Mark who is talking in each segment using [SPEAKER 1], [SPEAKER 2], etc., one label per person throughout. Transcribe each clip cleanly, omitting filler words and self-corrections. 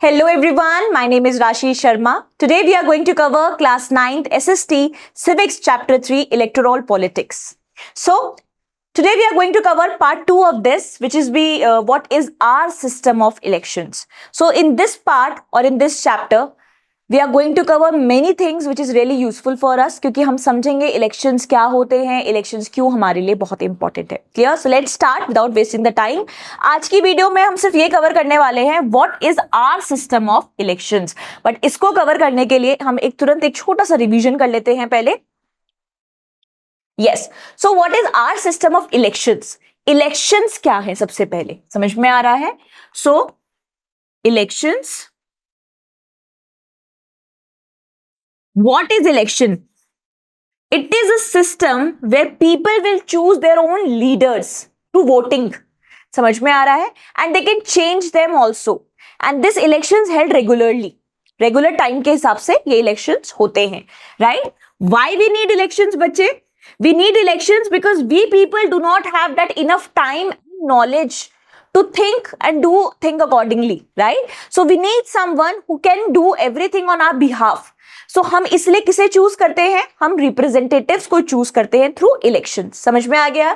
[SPEAKER 1] Hello everyone, my name is Rashi Sharma. Today we are going to cover class 9th SST Civics chapter 3 Electoral Politics. So today we are going to cover part 2 of this, which is what is our system of elections. So in this part or in this chapter we are going to cover many things which is really useful for us, क्योंकि हम समझेंगे elections क्या होते हैं, elections क्यों हमारे लिए बहुत इंपॉर्टेंट है. Clear? So let's start without wasting the time. आज की वीडियो में हम सिर्फ ये कवर करने वाले हैं what is our system of elections. But इसको कवर करने के लिए हम तुरंत एक छोटा सा रिवीजन कर लेते हैं पहले. Yes, so what is our system of elections. Elections क्या है सबसे पहले समझ में आ रहा है. सो elections, what is election? It is a system where people will choose their own leaders through voting. समझ में आ रहा है? And they can change them also. And this elections held regularly. Regular time के हिसाब से ये elections होते हैं, right? Why we need elections, बच्चे? We need elections because we people do not have that enough time and knowledge to think and think accordingly, right? So we need someone who can do everything on our behalf. सो हम इसलिए किसे choose करते हैं? हम representatives को choose करते हैं through election. समझ में आ गया?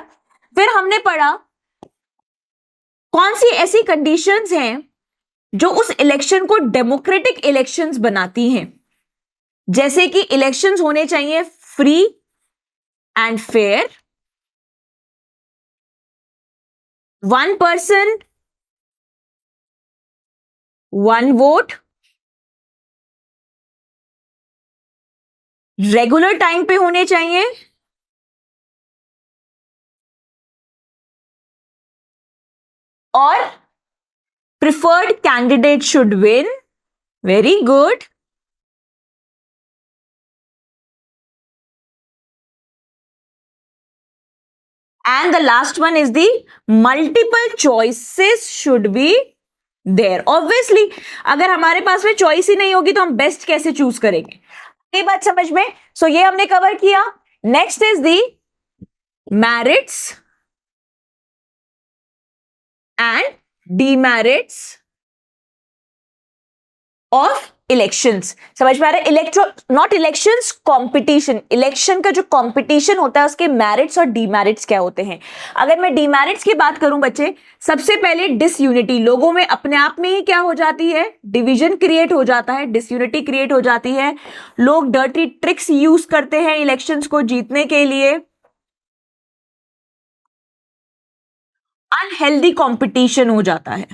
[SPEAKER 1] फिर हमने पढ़ा कौन सी ऐसी कंडीशंस हैं जो उस इलेक्शन को डेमोक्रेटिक इलेक्शंस बनाती हैं. जैसे कि इलेक्शंस होने चाहिए free and fair, one person one vote, regular time पे होने चाहिए, और preferred candidate should win. Very good. And the last one is the multiple choices should be there. Obviously अगर हमारे पास में चॉइस ही नहीं होगी तो हम बेस्ट कैसे चूज करेंगे? ये बात समझ में. सो ये हमने कवर किया. Next is the merits and demerits of elections. समझ में आ रहा है? Not elections, competition. इलेक्शन का जो कंपटीशन होता है उसके मैरिट्स और डीमेरिट्स क्या होते हैं. अगर मैं डीमेरिट्स की बात करूं बच्चे, सबसे पहले डिसयूनिटी. लोगों में अपने आप में ही क्या हो जाती है? डिवीजन क्रिएट हो जाता है, डिसयूनिटी क्रिएट हो जाती है. लोग डर्टी ट्रिक्स यूज करते हैं इलेक्शंस को जीतने के लिए. अनहेल्दी कंपटीशन हो जाता है.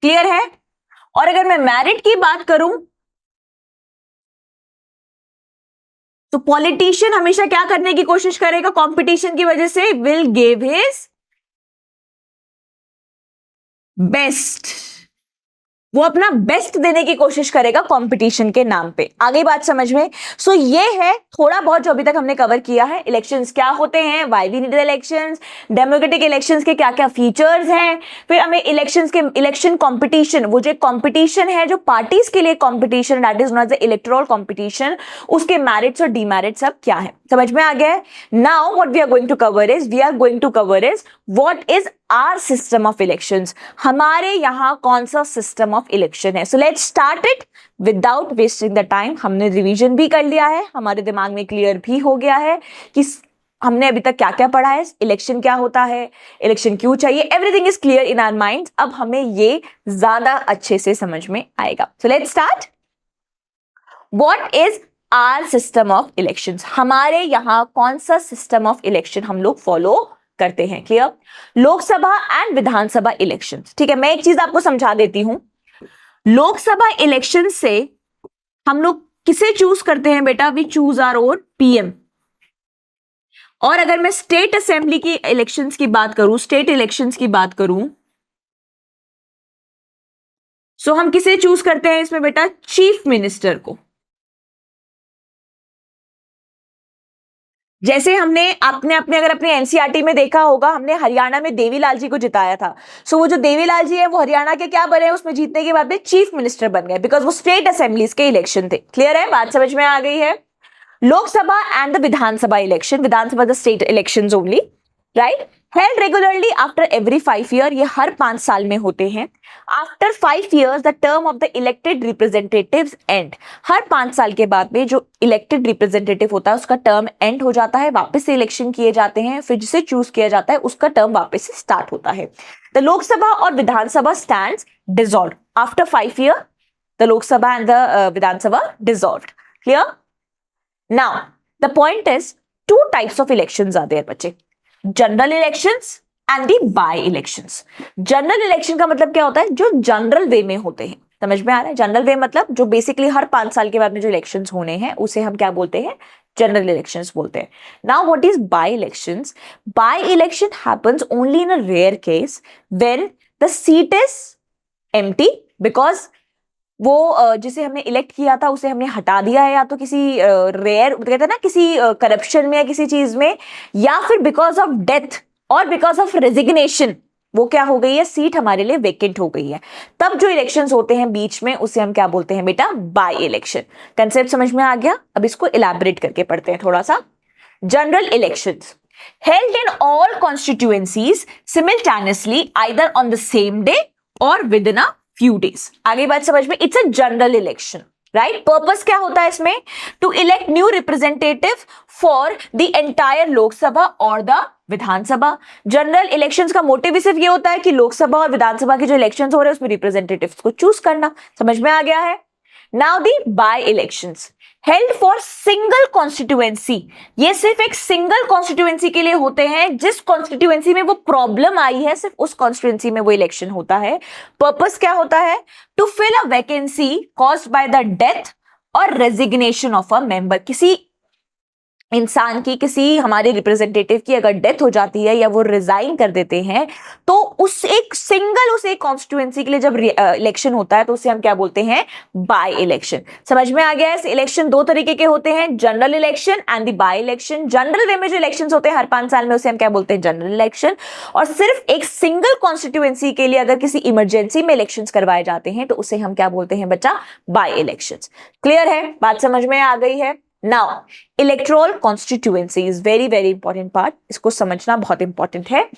[SPEAKER 1] क्लियर है? और अगर मैं मैरिट की बात करूं तो पॉलिटिशियन हमेशा क्या करने की कोशिश करेगा? कंपटीशन की वजह से विल गिव हिज बेस्ट. वो अपना बेस्ट देने की कोशिश करेगा कंपटीशन के नाम पे. आगे बात समझ में? सो ये है थोड़ा बहुत जो अभी तक हमने कवर किया है. इलेक्शंस क्या होते हैं, why we need elections, democratic elections के क्या क्या फीचर्स हैं. फिर हमें इलेक्शंस के इलेक्शन कंपटीशन, वो जो कंपटीशन है जो पार्टीज के लिए competition, that is not the electoral competition, उसके मैरिट्स और डीमेरिट्स सब क्या है. समझ में आ गया? Now what we are going to cover is what is our system of elections. हमारे यहां कौन सा सिस्टम ऑफ इलेक्शन है. So let's start it without wasting the time. हमने रिवीजन भी कर लिया है, हमारे दिमाग में क्लियर भी हो गया है कि हमने अभी तक क्या क्या पढ़ा है, इलेक्शन क्या होता है, इलेक्शन क्यों चाहिए. Everything is clear in our mind. अब हमें ये ज्यादा अच्छे से समझ में आएगा. So let's start. What is our system of elections. हमारे यहां कौन सा सिस्टम ऑफ इलेक्शन हम लोग फॉलो करते हैं. Clear? Lok Sabha and Vidhan Sabha elections. ठीक है, मैं एक चीज आपको समझा देती हूं. लोकसभा इलेक्शन से हम लोग किसे चूज करते हैं बेटा? We choose our own PM. और अगर मैं स्टेट असेंबली की इलेक्शंस की बात करूं, स्टेट इलेक्शंस की बात करूं, सो हम किसे चूज करते हैं इसमें बेटा? चीफ मिनिस्टर को. जैसे हमने अपने अगर अपने एनसीईआरटी में देखा होगा, हमने हरियाणा में देवीलाल जी को जिताया था. सो वो जो देवीलाल जी है वो हरियाणा के क्या बने? उसमें जीतने के बाद में चीफ मिनिस्टर बन गए, बिकॉज वो स्टेट असेंबलीज के इलेक्शन थे. क्लियर है? बात समझ में आ गई है? Lok Sabha and the Vidhan Sabha election. Vidhan Sabha the state elections only, right? Held regularly after every 5 year, ये हर 5 साल में होते हैं। After 5 years the term of the elected representatives and, हर 5 साल के बाद में जो इलेक्टेड रिप्रेजेंटेटिव होता है उसका टर्म एंड हो जाता है, वापस से इलेक्शन किए जाते हैं, फिर जिसे चूज किया जाता है उसका टर्म वापस से स्टार्ट होता है। द लोकसभा और Vidhan Sabha stands dissolved after 5 year, the Lok Sabha and the Vidhan Sabha dissolved. Clear? Now the point is two types of elections are there बच्चे, general elections and the by elections. General election का मतलब क्या होता है? जो जनरल वे में होते हैं। समझ में आ रहा है? जनरल वे मतलब जो बेसिकली हर 5 साल के बाद में जो इलेक्शंस होने हैं उसे हम क्या बोलते हैं? जनरल इलेक्शंस बोलते हैं। Now what is by elections? By election happens only in a rare case when the seat is empty, because वो जिसे हमने इलेक्ट किया था उसे हमने हटा दिया है, या तो किसी रेयर कहते हैं ना, किसी करप्शन में या किसी चीज में, या फिर बिकॉज ऑफ डेथ और बिकॉज ऑफ रेजिग्नेशन वो क्या हो गई है? सीट हमारे लिए वेकेंट हो गई है। तब जो इलेक्शंस होते हैं बीच में उसे हम क्या बोलते हैं बेटा? By election. कंसेप्ट समझ में आ गया? अब इसको इलैबोरेट करके पढ़ते हैं थोड़ा सा। General elections held in all constituencies simultaneously either on the same day or within a few days। आगे बात समझ में? It's a general election, right? Purpose क्या होता है इसमें? To elect new representative for the entire Lok Sabha और द विधानसभा। जनरल इलेक्शंस का मोटिव सिर्फ ये होता है कि लोकसभा और विधानसभा के जो इलेक्शंस हो रहे हैं उसमें रिप्रेजेंटेटिव्स को चूज करना। समझ में आ गया है? Now the by elections held for single constituency, ये सिर्फ एक सिंगल कॉन्स्टिट्यूएंसी के लिए होते हैं। जिस कॉन्स्टिट्यूएंसी में वो प्रॉब्लम आई है सिर्फ उस कॉन्स्टिट्यूएंसी में वो इलेक्शन होता है। पर्पस क्या होता है? To fill a vacancy caused by the death और रेजिग्नेशन ऑफ अ मेंबर। किसी इंसान की, किसी हमारे रिप्रेजेंटेटिव की अगर डेथ हो जाती है या वो रिजाइन कर देते हैं तो उस एक कॉन्स्टिट्यूएंसी के लिए जब इलेक्शन होता है तो उसे हम क्या बोलते हैं? By election. समझ में आ गया है? इलेक्शन दो तरीके के होते हैं, general election and the by election. General वे में जो इलेक्शन होते हैं हर 5 साल में उसे हम क्या बोलते हैं? General election. और सिर्फ एक सिंगल कॉन्स्टिट्यूएंसी के लिए अगर किसी इमरजेंसी में इलेक्शन करवाए जाते हैं तो उसे हम क्या बोलते हैं बच्चा? By election. क्लियर है? बात समझ में आ गई है? Now, electoral constituency is very very important part. इसको समझना बहुत important है।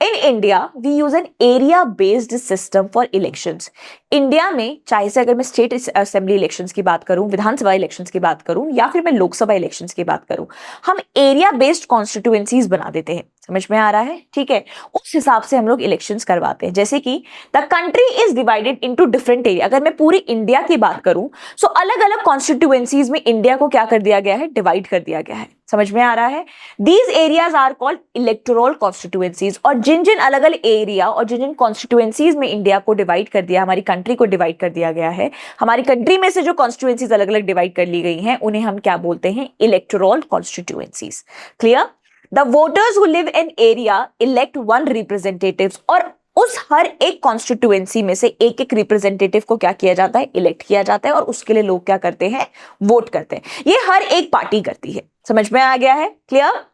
[SPEAKER 1] In India, we use an area-based system for elections. India में चाहे से अगर मैं स्टेट असेंबली इलेक्शंस की बात करूं, विधानसभा इलेक्शंस की बात करूं, या फिर मैं लोकसभा इलेक्शंस की बात करूं, हम एरिया बेस्ड कॉन्स्टिट्यूएंसीज बना देते हैं। समझ में आ रहा है? ठीक है, उस हिसाब से हम लोग इलेक्शंस करवाते हैं। जैसे कि the country is divided into different area. अगर मैं पूरी इंडिया की बात करूं सो अलग अलग कॉन्स्टिट्यूएंसीज में इंडिया को क्या कर दिया गया है? डिवाइड कर दिया गया है। समझ में आ रहा है? These areas are called electoral constituencies. और जिन जिन अलग अलग एरिया और जिन जिन कॉन्स्टिट्यूएंसीज में इंडिया को डिवाइड कर दिया, हमारी कंट्री को डिवाइड कर दिया गया है, हमारी कंट्री में से जो कॉन्स्टिट्यूएंसीज अलग अलग डिवाइड कर ली गई हैं उन्हें हम क्या बोलते हैं? Electoral constituencies. Clear? The voters who live in area elect one representative. और उस हर एक कॉन्स्टिट्यूएंसी में से एक एक रिप्रेजेंटेटिव को क्या किया जाता है? इलेक्ट किया जाता है। और उसके लिए लोग क्या करते हैं? वोट करते हैं। ये हर एक पार्टी करती है। समझ में आ गया है? Clear?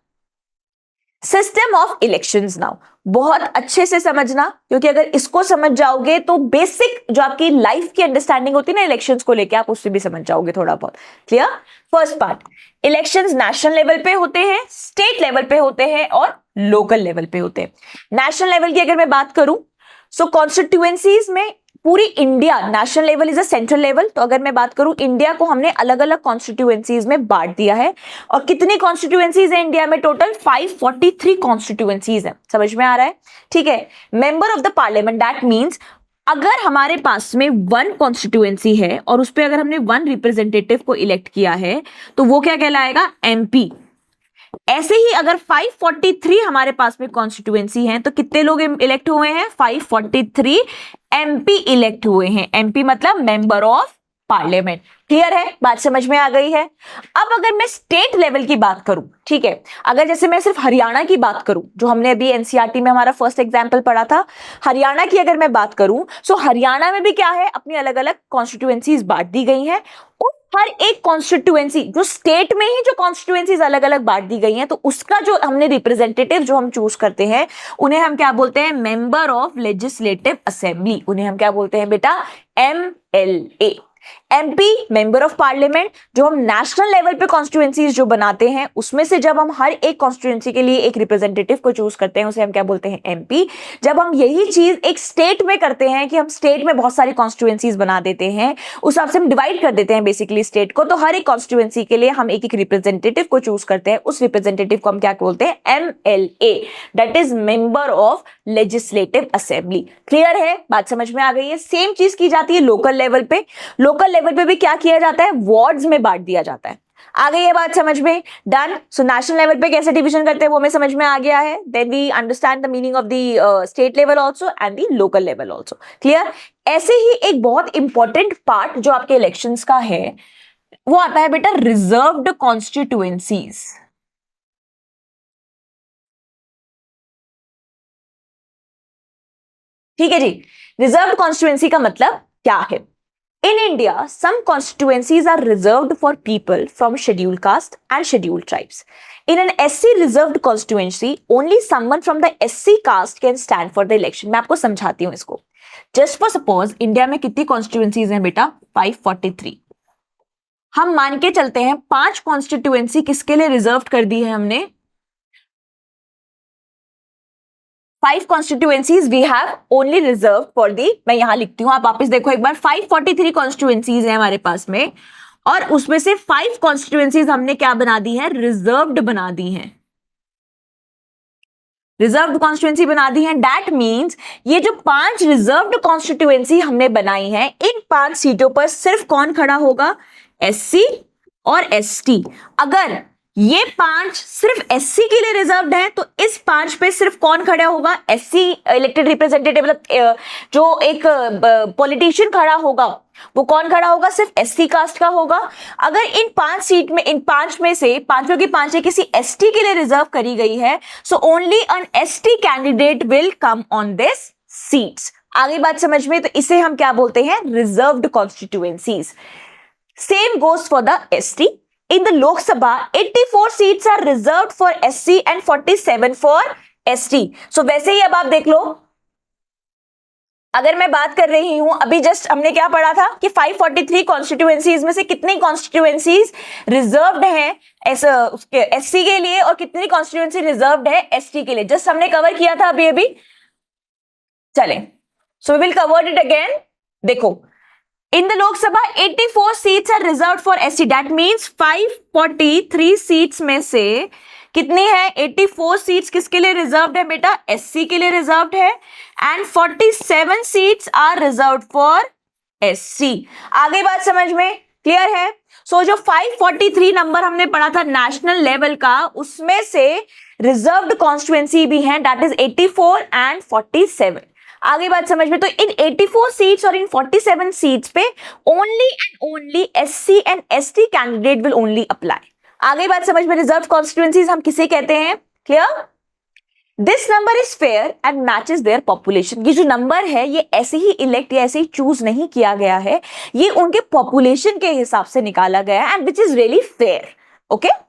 [SPEAKER 1] System of elections now बहुत अच्छे से समझना, क्योंकि अगर इसको समझ जाओगे तो बेसिक जो आपकी लाइफ की अंडरस्टैंडिंग होती है ना इलेक्शंस को लेके, आप उससे भी समझ जाओगे थोड़ा बहुत। Clear? First part, elections national level पे होते हैं, स्टेट लेवल पे होते हैं और लोकल लेवल पे होते हैं। नेशनल लेवल की अगर मैं बात करूं सो कॉन्स्टिट्यूएंसीज में पूरी India, national level is a central level, तो अगर मैं बात करूं इंडिया को हमने अलग अलग कॉन्स्टिट्यूएंसीज में बांट दिया है। और कितनी कॉन्स्टिट्यूएंसीज है इंडिया में? टोटल 543 कॉन्स्टिट्यूएंसीज है। समझ में आ रहा है? ठीक है। Member of the parliament, that means अगर हमारे पास में 1 कॉन्स्टिट्यूएंसी है और उस पर अगर हमने 1 रिप्रेजेंटेटिव को इलेक्ट किया है तो वो क्या कहलाएगा? एमपी। ऐसे ही अगर 543 हमारे पास में कॉन्स्टिट्यूएंसी है तो कितने लोग इलेक्ट हुए हैं? 543 एमपी इलेक्ट हुए हैं। एमपी मतलब मेंबर ऑफ पार्लियामेंट। क्लियर है? बात समझ में आ गई है? अब अगर मैं स्टेट लेवल की बात करूं, ठीक है, अगर जैसे मैं सिर्फ हरियाणा की बात करूं, जो हमने अभी एनसीईआरटी में हमारा फर्स्ट एग्जांपल पढ़ा था, हरियाणा की अगर मैं बात करूं सो हरियाणा में भी क्या है? अपनी अलग अलग कॉन्स्टिट्यूएंसीज बांट दी गई हैं। हर एक कॉन्स्टिट्यूएंसी, जो स्टेट में ही जो कॉन्स्टिट्यूएंसीज अलग अलग बांट दी गई हैं, तो उसका जो हमने रिप्रेजेंटेटिव जो हम चूज करते हैं उन्हें हम क्या बोलते हैं? Member of legislative assembly. उन्हें हम क्या बोलते हैं बेटा? MLA। MP member of parliament, जो हम नेशनल लेवल पे कॉन्स्टिट्यूएंसीज जो बनाते हैं उसमें से जब हम हर एक कॉन्स्टिट्यूएंसी के लिए एक रिप्रेजेंटेटिव को चूज करते हैं उसे हम क्या बोलते हैं, MP। जब हम यही चीज एक स्टेट में करते हैं कि हम स्टेट में बहुत सारी कॉन्स्टिट्यूएंसीज बना देते हैं, उस हिसाब से हम डिवाइड कर देते हैं बेसिकली स्टेट को, तो हर एक कॉन्स्टिट्यूएंसी के लिए हम एक एक रिप्रेजेंटेटिव को चूज करते हैं, उस रिप्रेजेंटेटिव को हम क्या बोलते हैं, MLA, that is member of legislative assembly. Clear है, बात समझ में आ गई है। सेम चीज की जाती है लोकल लेवल पे। लोकल लेवल पे भी क्या किया जाता है, वार्ड्स में बांट दिया जाता है। आ गई ये बात समझ में, डन। सो नेशनल लेवल पे कैसे डिवीजन करते हैं वो हमें समझ में आ गया है। Then we understand the meaning of the state level also and the local level also. Clear. ऐसे ही एक बहुत इंपॉर्टेंट पार्ट जो आपके इलेक्शंस का है वो आता है बेटा रिजर्व्ड कॉन्स्टिट्यूएंसीज। ठीक है जी, रिजर्व्ड कॉन्स्टिट्यूएंसी का मतलब क्या है। In India, some constituencies are reserved for people from scheduled caste and scheduled tribes. In an SC reserved constituency, only someone from the SC caste can stand for the election. मैं आपको समझाती हूँ इसको। Just for suppose, India में कितनी constituencies हैं बेटा, 543। हम मान के चलते हैं 5 कॉन्स्टिट्यूएंसी किसके लिए रिजर्व कर दी है हमने, 5 constituencies we have only reserved for the, मैं यहां लिखती हूं, आप वापस देखो एक बार, 543 constituencies है हमारे पास में, और उसमें से 5 constituencies हमने क्या बना दी है, रिजर्व्ड बना दी है, रिजर्व्ड कॉन्स्टिट्यूएंसी बना दी है। दैट मींस ये जो 5 रिजर्व्ड कॉन्स्टिट्यूएंसी हमने बनाई है, इन 5 सीटों पर सिर्फ कौन खड़ा होगा, SC और ST। अगर ये 5 सिर्फ SC के लिए रिजर्व्ड है तो इस 5 पे सिर्फ कौन खड़ा होगा, SC इलेक्टेड रिप्रेजेंटेटिव, मतलब जो एक पॉलिटिशियन खड़ा होगा वो कौन खड़ा होगा, सिर्फ SC कास्ट का होगा। अगर इन 5 सीट में, इन 5 में से 5 की 5 किसी ST के लिए रिजर्व करी गई है, so only an ST candidate will come on this seats. आगे बात समझ में, तो इसे हम क्या बोलते हैं, reserved constituencies. Same goes for the ST। In the Lok Sabha, 84 seats are reserved for SC and 47 for ST. So वैसे ही अब आप देख लो, अगर मैं बात कर रही हूं, अभी जस्ट हमने क्या पढ़ा था कि 543 कॉन्स्टिट्यूएंसीज में से कितनी कॉन्स्टिट्यूएंसीज रिजर्व्ड हैं SC के लिए और कितनी कॉन्स्टिट्यूएंसी रिजर्व्ड है ST के लिए, जस्ट हमने कवर किया था अभी। चलें, so we will cover it again. देखो, in the Lok Sabha 84 seats are reserved for SC. That means 543 seats में से कितनी है, 84 seats किसके लिए रिजर्व्ड है बेटा, SC के लिए रिजर्व्ड है, and 47 seats are reserved for SC। आगे बात समझ में क्लियर है। सो जो 543 नंबर हमने पढ़ा था नेशनल लेवल का, उसमें से रिजर्व्ड कॉन्स्टिट्यूएंसी भी है, दैट इज 84 एंड 47। आगे बात समझ में, तो इन 84 सीट्स और इन 47 सीट्स पे only and only SC and ST candidate will only apply. आगे बात समझ में, रिजर्व कॉन्स्टिट्यूएंसीज हम किसे कहते हैं, clear. This number is fair and matches their population. ये जो नंबर है ये ऐसे ही इलेक्ट या ऐसे ही चूज नहीं किया गया है, ये उनके पॉपुलेशन के हिसाब से निकाला गया है, and which is really fair. Okay,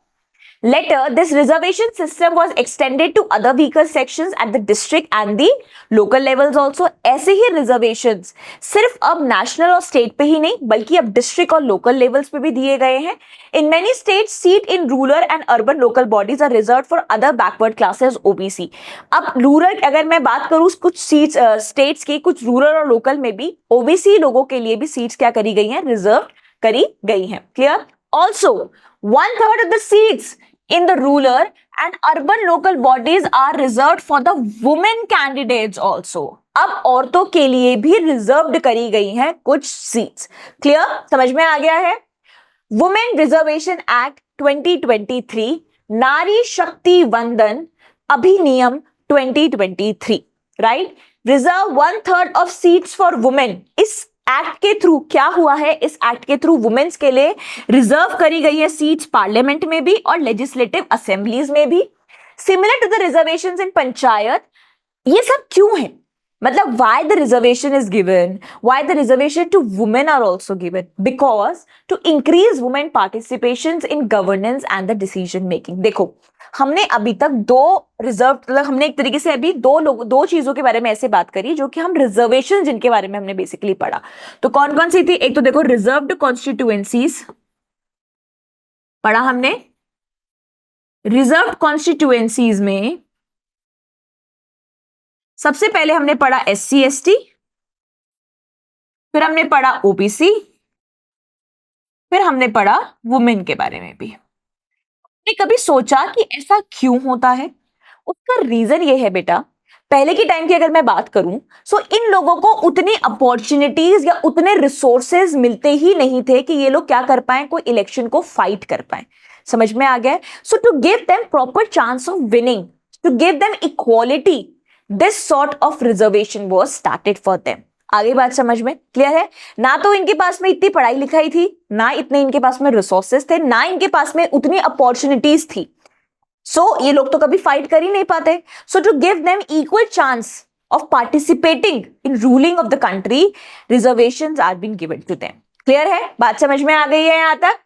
[SPEAKER 1] later this reservation system was extended to other weaker sections at the district and the local levels also। ऐसे ही reservations सिर्फ अब national और state पे ही नहीं बल्कि अब district और local levels पे भी दिए गए हैं। In many states, seat in rural and urban local bodies are reserved for other backward classes OBC। अब rural अगर मैं बात करूँ कुछ seats states की, कुछ rural और local में भी OBC लोगों के लिए भी seats क्या करी गई हैं, reserved करी गई हैं। Clear? Also 1/3 of the seats in the rural and urban local bodies are reserved for the women candidates also। अब औरतों के लिए भी रिजर्व्ड करी गई हैं कुछ सीट्स। क्लियर, समझ में आ गया है। वुमेन रिजर्वेशन एक्ट 2023, नारी शक्ति वंदन अधिनियम 2023, right, reserve 1/3 of seats for women. इस एक्ट के थ्रू क्या हुआ है, इस एक्ट के थ्रू वुमेन्स के लिए रिजर्व करी गई है सीट्स पार्लियामेंट में भी और लेजिस्लेटिव असेंबलीज में भी, सिमिलर टू द रिजर्वेशंस इन पंचायत। ये सब क्यों है, मतलब why the reservation is given, why the reservation to women are also given, because to increase women participations in governance and the decision making. देखो हमने अभी तक दो रिजर्व, मतलब हमने एक तरीके से अभी दो चीजों के बारे में ऐसे बात करी जो कि हम रिजर्वेशन जिनके बारे में हमने बेसिकली पढ़ा। तो कौन कौन सी थी? एक तो देखो रिजर्व्ड कॉन्स्टिट्यूएंसीज पढ़ा हमने। रिजर्व्ड कॉन्स्टिट्यूएंसीज में सबसे पहले हमने पढ़ा SC ST, फिर हमने पढ़ा OBC, फिर हमने पढ़ा वुमेन के बारे में भी। आपने कभी सोचा कि ऐसा क्यों होता है? उसका रीजन ये है बेटा, पहले के टाइम की अगर मैं बात करूं, सो इन लोगों को उतनी अपॉर्चुनिटीज या उतने रिसोर्सेज मिलते ही नहीं थे कि ये लोग क्या कर पाए, कोई इलेक्शन को फाइट कर पाए। समझ में आ गया? So to give them proper chance of winning, to give them equality, this sort of reservation was started for them. आगे बात समझ में क्लियर है? ना तो इनके पास में इतनी पढ़ाई लिखाई थी, ना इतने इनके पास में रिसोर्सेज थे, ना इनके पास में उतनी अपॉर्चुनिटीज थी। ये लोग तो कभी फाइट कर ही नहीं पाते। So to give them equal chance of participating in ruling of the country, reservations are been given to them. Clear है? बात समझ में आ गई है यहां तक?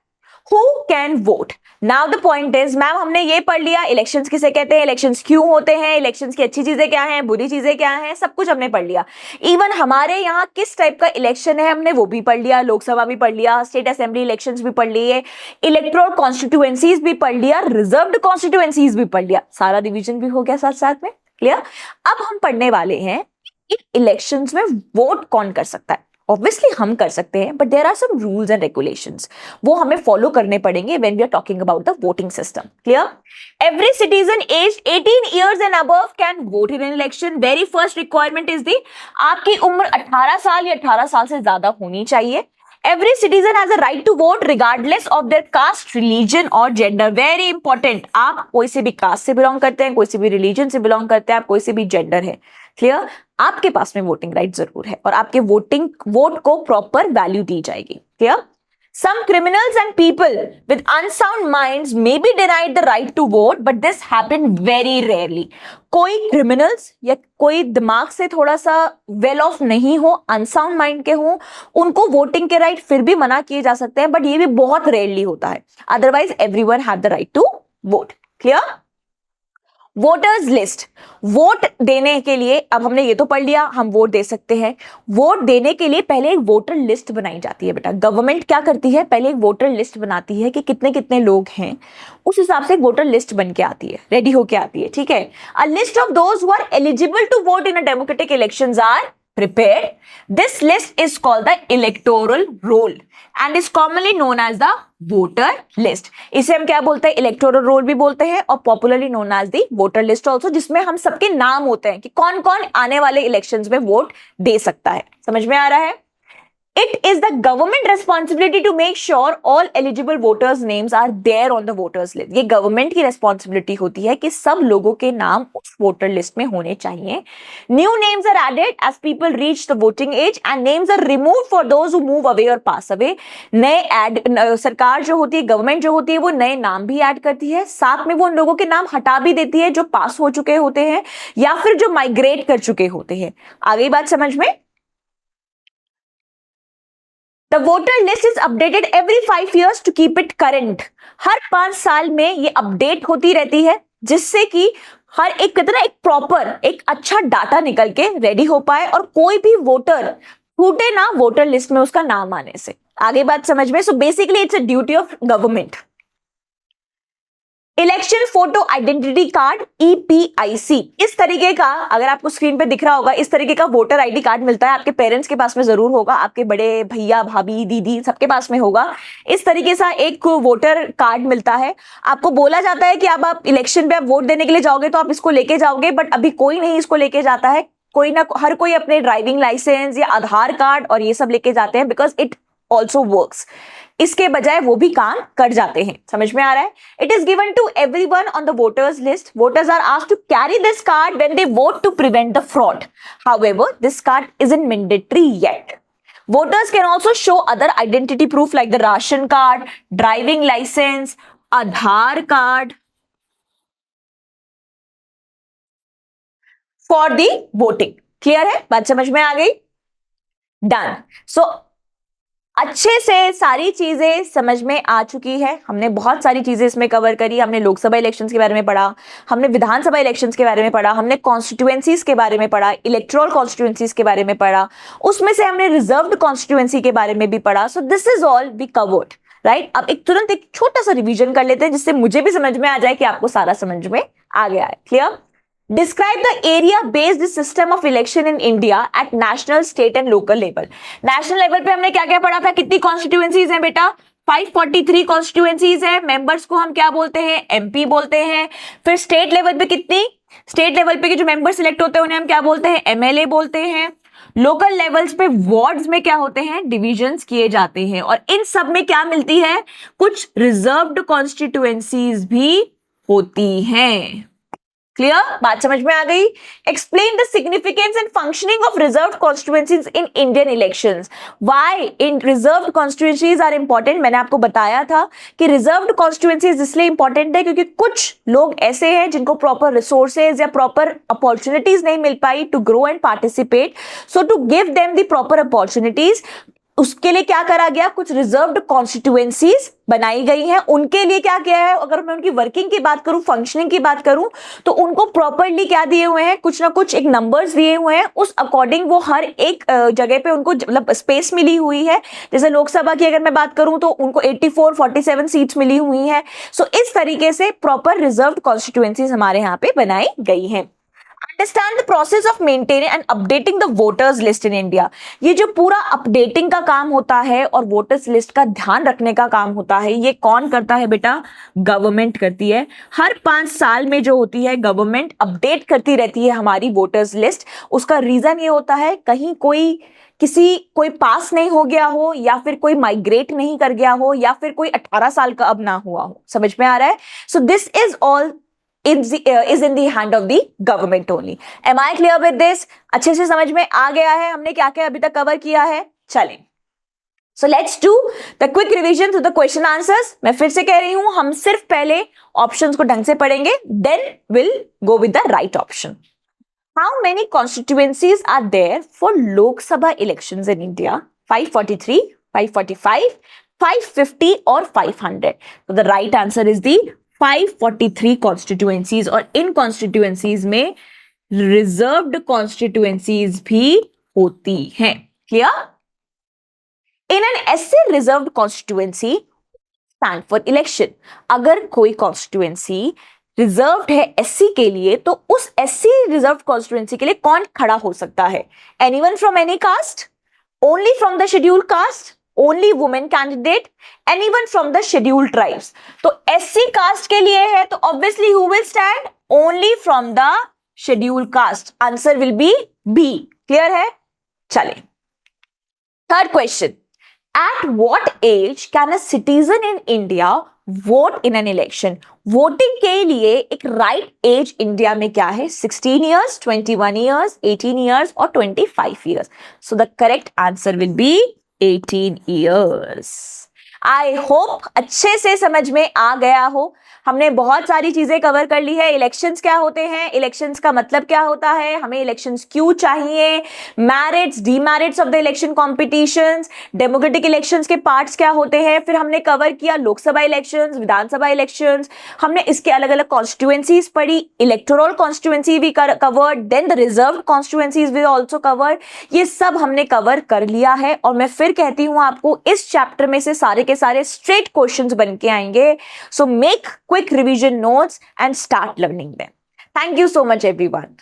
[SPEAKER 1] Who can vote? Now the point is, ma'am हमने ये पढ़ लिया इलेक्शंस किसे कहते हैं, इलेक्शंस क्यों होते हैं, इलेक्शंस की अच्छी चीजें क्या हैं, बुरी चीजें क्या हैं, सब कुछ हमने पढ़ लिया। इवन हमारे यहाँ किस टाइप का इलेक्शन है हमने वो भी पढ़ लिया, लोकसभा भी पढ़ लिया, स्टेट असेंबली इलेक्शंस भी पढ़ लिए, इलेक्टोरल कॉन्स्टिट्यूएंसीज भी पढ़ लिया, रिजर्व्ड कॉन्स्टिट्यूएंसीज भी पढ़ लिया, सारा डिवीजन भी हो गया साथ साथ में। क्लियर? अब हम पढ़ने वाले हैं इलेक्शंस में वोट कौन कर सकता है। ऑब्वियसली हम कर सकते हैं, but there are some rules and regulations, वो हमें फॉलो करने पड़ेंगे when we are talking about the voting system. Clear? Every citizen age 18 years and above can vote in an election. Very first requirement is the, आपकी उम्र 18 साल या 18 साल से ज्यादा होनी चाहिए। Every citizen has a right to vote regardless of their caste, religion और gender. Very important. आप कोई से भी कास्ट से बिलोंग करते हैं, कोई से भी रिलीजन से बिलोंग करते हैं, आप कोई से भी जेंडर है, क्लियर? आपके पास में वोटिंग राइट जरूर है और आपके वोट को प्रॉपर वैल्यू दी जाएगी। Clear? Some criminals and people with unsound minds may be denied the right to vote, but this happen very rarely. कोई criminals या कोई दिमाग से थोड़ा सा well off नहीं हो, unsound mind के हो, उनको वोटिंग के राइट फिर भी मना किए जा सकते हैं, बट ये भी बहुत रेयरली होता है। Otherwise everyone have the right to vote. Clear? Voters list, vote देने के लिए, अब हमने ये तो पढ़ लिया हम वोट दे सकते हैं। वोट देने के लिए पहले एक वोटर लिस्ट बनाई जाती है बेटा। गवर्नमेंट क्या करती है, पहले एक वोटर लिस्ट बनाती है कि कितने कितने लोग हैं, उस हिसाब से एक वोटर लिस्ट बन के आती है, रेडी होके आती है। ठीक है? A list of those who are eligible to vote in a democratic elections are prepared. This list is called the electoral roll and is commonly known as the voter list. इसे हम क्या बोलते हैं, इलेक्टोरल रोल भी बोलते हैं और popularly known as the voter list also, जिसमें हम सबके नाम होते हैं कि कौन कौन आने वाले इलेक्शंस में वोट दे सकता है। समझ में आ रहा है? It is the government responsibility to make sure all eligible voters names are there on the voters list. ये गवर्नमेंट की रेस्पॉन्सिबिलिटी होती है कि सब लोगों के नाम उस वोटर लिस्ट में होने चाहिए। New names are added as people reach the voting age and names are removed for those who move away or pass away. नए सरकार जो होती है, गवर्नमेंट जो होती है, वो नए नाम भी ऐड करती है, साथ में वो उन लोगों के नाम हटा भी देती है जो पास हो चुके होते हैं या फिर जो माइग्रेट कर चुके होते हैं। आगे बात समझ में? The voter list is updated every 5 years to keep it current. हर 5 साल में ये अपडेट होती रहती है, जिससे कि हर एक कितना एक प्रॉपर एक अच्छा डाटा निकल के रेडी हो पाए और कोई भी वोटर छूटे ना वोटर लिस्ट में उसका नाम आने से। आगे बात समझ में? So basically it's a duty of government. Election photo identity card EPIC, इस तरीके का, अगर आपको स्क्रीन पे दिख रहा होगा, इस तरीके का वोटर आईडी कार्ड मिलता है। आपके पेरेंट्स के पास में जरूर होगा, आपके बड़े भैया भाभी दीदी सबके पास में होगा। इस तरीके से एक वोटर कार्ड मिलता है। आपको बोला जाता है कि अब आप इलेक्शन पे आप वोट देने के लिए जाओगे तो आप इसको लेके जाओगे, बट अभी कोई नहीं इसको लेके जाता है। कोई ना हर कोई अपने ड्राइविंग लाइसेंस या आधार कार्ड और ये सब लेके जाते हैं, बिकॉज इट ऑल्सो वर्क्स। इसके बजाय वो भी काम कर जाते हैं। समझ में आ रहा है? It is given to everyone on the voters list. Voters are asked to carry this card when they vote to prevent the fraud. However, this card isn't mandatory yet. Voters can also show other identity proof like the ration card, driving license, Aadhaar card for the voting. Clear है, बात समझ में आ गई? Done. सो अच्छे से सारी चीजें समझ में आ चुकी है, हमने बहुत सारी चीजें इसमें कवर करी। हमने लोकसभा इलेक्शंस के बारे में पढ़ा, हमने विधानसभा इलेक्शंस के बारे में पढ़ा, हमने कॉन्स्टिट्यूएंसीज के बारे में पढ़ा, इलेक्टोरल कॉन्स्टिट्यूएंसीज के बारे में पढ़ा, उसमें से हमने रिजर्व्ड कॉन्स्टिट्यूएंसी के बारे में भी पढ़ा। So this is all we covered, right. अब तुरंत एक छोटा सा रिवीजन कर लेते हैं जिससे मुझे भी समझ में आ जाए कि आपको सारा समझ में आ गया है। Clear? Describe the area-based system of election in India at national, state and local level. National level पे हमने क्या क्या पढ़ा था? कितनी कॉन्स्टिट्यूएंसीज हैं बेटा? 543 कॉन्स्टिट्यूएंसीज है। मेंबर्स को हम क्या बोलते हैं? एमपी बोलते हैं। फिर स्टेट लेवल पे कितनी? स्टेट लेवल पे के जो मेंबर सिलेक्ट होते हैं उन्हें हम क्या बोलते हैं? एमएलए बोलते हैं। लोकल लेवल्स पे वार्ड्स में क्या होते हैं? डिविजन्स किए जाते हैं। और इन सब में क्या मिलती है? कुछ रिजर्व्ड कॉन्स्टिट्यूएंसीज भी होती हैं। क्लियर? बात समझ में आ गई? Explain the significance and functioning of reserved constituencies in Indian elections. Why in reserved constituencies are important? मैंने आपको बताया था कि रिजर्व्ड कॉन्स्टिट्यूएंसीज इसलिए इंपॉर्टेंट है क्योंकि कुछ लोग ऐसे हैं जिनको प्रॉपर रिसोर्सेज या प्रॉपर अपॉर्चुनिटीज नहीं मिल पाई to grow and participate. So to give them the proper opportunities, उसके लिए क्या करा गया? कुछ रिजर्व्ड कॉन्स्टिट्यूएंसीज बनाई गई हैं। उनके लिए क्या किया है? अगर मैं उनकी वर्किंग की बात करूं, फंक्शनिंग की बात करूं, तो उनको प्रॉपरली क्या दिए हुए हैं? कुछ ना कुछ एक नंबर्स दिए हुए हैं, उस अकॉर्डिंग वो हर एक जगह पे उनको मतलब स्पेस मिली हुई है। जैसे लोकसभा की अगर मैं बात करूं तो उनको 47 सीट्स मिली हुई है। सो इस तरीके से प्रॉपर रिजर्व्ड कॉन्स्टिट्यूएंसीज हमारे यहाँ पे बनाई गई है। Understand the process of maintaining and updating the voters list in India. ये जो पूरा अपडेटिंग का काम होता है और वोटर्स लिस्ट का ध्यान रखने का काम होता है, ये कौन करता है बेटा? गवर्नमेंट करती है। हर 5 साल में जो होती है गवर्नमेंट अपडेट करती रहती है हमारी वोटर्स लिस्ट। उसका रीजन ये होता है कहीं कोई पास नहीं हो गया हो, या फिर कोई माइग्रेट नहीं कर गया हो, या फिर कोई 18 साल का अब ना हुआ हो। समझ में आ रहा है? सो this is all is in the hand of the government only. Am I clear with this? अच्छे से समझ में आ गया है हमने क्या क्या अभी तक कवर किया है? चलें, so let's do the quick revision to the question answers. मैं फिर से कह रही हूं, हम सिर्फ पहले ऑप्शंस को ढंग से पढ़ेंगे, then we'll go with the right option. How many constituencies are there for Lok Sabha elections in India? 543, 545, 550 or 500? So the right answer is the 543 constituencies. और इन कॉन्स्टिट्यूएंसीज में रिजर्व्ड कॉन्स्टिट्यूएंसीज भी होती हैं। Clear? In an SC reserved constituency stand for election. अगर कोई constituency reserved है SC के लिए, तो उस एससी रिजर्व्ड कॉन्स्टिट्यूएंसी के लिए कौन खड़ा हो सकता है? Anyone from any caste, only from the scheduled caste, only women candidate, anyone from the scheduled tribes. तो एससी कास्ट के लिए है तो obviously who will stand? Only from the scheduled caste. Answer will be B. Clear है? चले, third question, at what age can a citizen in India vote in an election? Voting के लिए एक right as India में क्या है? 16 years, 21 years, 18 years और 25 years. So the correct answer will B 18 years. I hope अच्छे से समझ में आ गया हो। हमने बहुत सारी चीजें कवर कर ली है। इलेक्शंस क्या होते हैं, इलेक्शंस का मतलब क्या होता है, हमें इलेक्शंस क्यों चाहिए, merits demerits of the election competitions, democratic elections के पार्ट्स क्या होते हैं। फिर हमने कवर किया लोकसभा इलेक्शंस, विधानसभा इलेक्शंस, हमने इसके अलग अलग कॉन्स्टिट्यूएंसीज पढ़ी, इलेक्टोरल कॉन्स्टिट्यूएंसी भी covered, then the reserve constituencies भी ऑल्सो कवर्ड। ये सब हमने कवर कर लिया है और मैं फिर कहती हूं आपको इस चैप्टर में से सारे के सारे स्ट्रेट क्वेश्चंस बन के आएंगे। So make quick revision notes and start learning them. Thank you so much everyone.